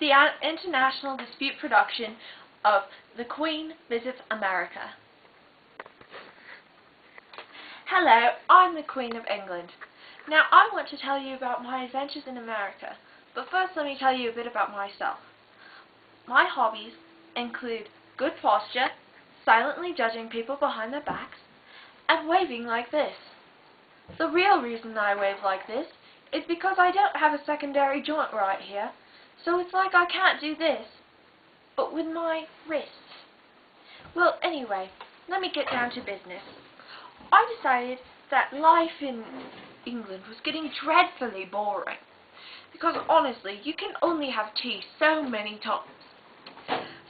the international dispute production of The Queen Visits America. Hello, I'm the Queen of England. Now I want to tell you about my adventures in America, but first let me tell you a bit about myself. My hobbies include good posture, silently judging people behind their backs, and waving like this. The real reason I wave like this is because I don't have a secondary joint right here, so it's like I can't do this, but with my wrists. Well, anyway, let me get down to business. I decided that life in England was getting dreadfully boring, because honestly, you can only have tea so many times.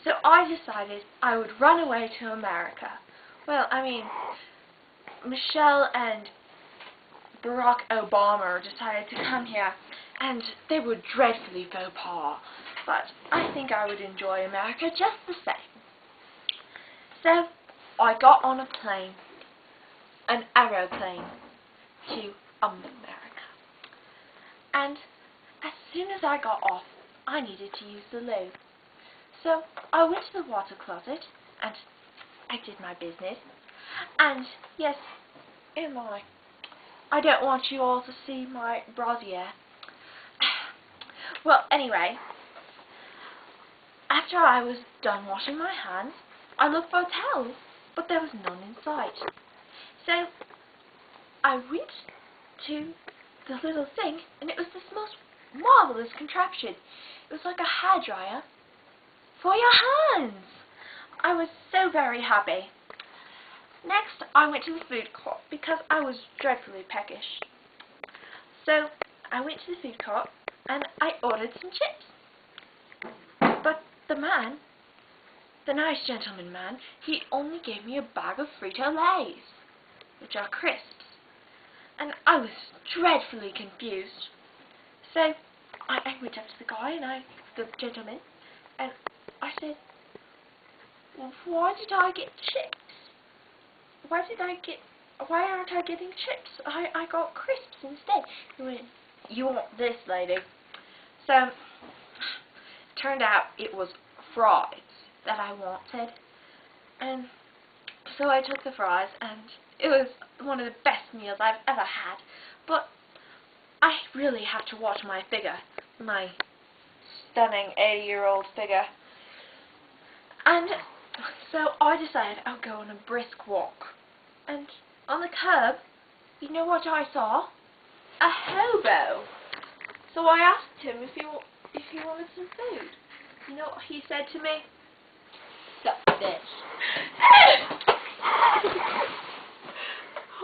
So I decided I would run away to America. Well, I mean, Michelle and Barack Obama decided to come here, and they were dreadfully faux pas, but I think I would enjoy America just the same. So I got on a plane, an aeroplane, to America. And as soon as I got off, I needed to use the loo. So I went to the water closet, and I did my business. And yes, I don't want you all to see my brassiere. Well, anyway, after I was done washing my hands, I looked for towels, but there was none in sight. So I went to the little thing, and it was this most marvelous contraption. It was like a hairdryer for your hands. I was so very happy. Next, I went to the food court because I was dreadfully peckish. So I went to the food court and I ordered some chips. But the man, the nice gentleman man, he only gave me a bag of Frito-Lays, which are crisps. And I was dreadfully confused. So I went up to the guy the gentleman, and I said, well, why did I get chips? Why aren't I getting chips? I got crisps instead. He went, you want this, lady? So, turned out it was fries that I wanted. And so I took the fries, and it was one of the best meals I've ever had. But I really have to watch my figure, my stunning 80-year-old figure. And so I decided I'll go on a brisk walk. And on the curb, you know what I saw? A hobo. So I asked him if he wanted some food. You know what he said to me? Suck this.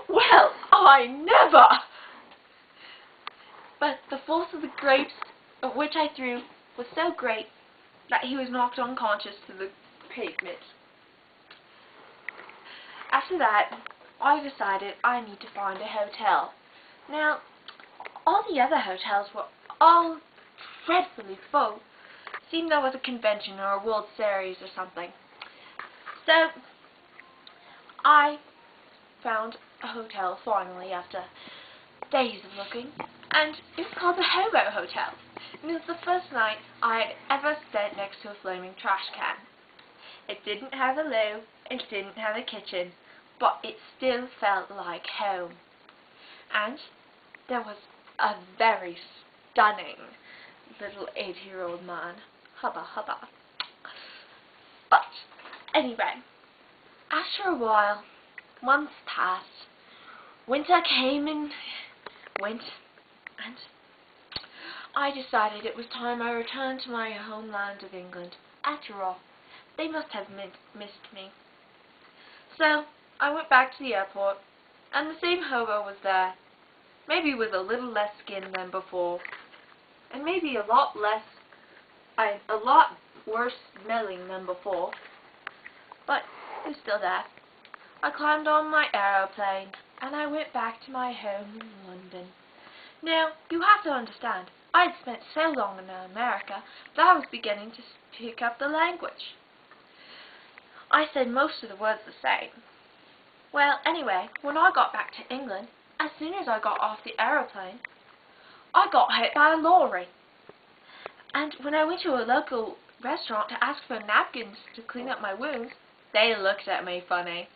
Well, I never! But the force of the grapes of which I threw was so great that he was knocked unconscious to the pavement. After that, I decided I need to find a hotel. Now, all the other hotels were all dreadfully full. It seemed there was a convention or a World Series or something. So, I found a hotel finally after days of looking, and it was called the Hobo Hotel. And it was the first night I had ever spent next to a flaming trash can. It didn't have a loo, it didn't have a kitchen, but it still felt like home. And there was a very stunning little 80-year-old man. Hubba hubba. But anyway, after a while, months passed, winter came and went, and I decided it was time I returned to my homeland of England. After all, they must have missed me. So I went back to the airport, and the same hobo was there, maybe with a little less skin than before, and maybe a lot worse smelling than before, but he was still there. I climbed on my aeroplane, and I went back to my home in London. Now, you have to understand, I had spent so long in America that I was beginning to pick up the language. I said most of the words the same. Well, anyway, when I got back to England, as soon as I got off the aeroplane, I got hit by a lorry. And when I went to a local restaurant to ask for napkins to clean up my wounds, they looked at me funny.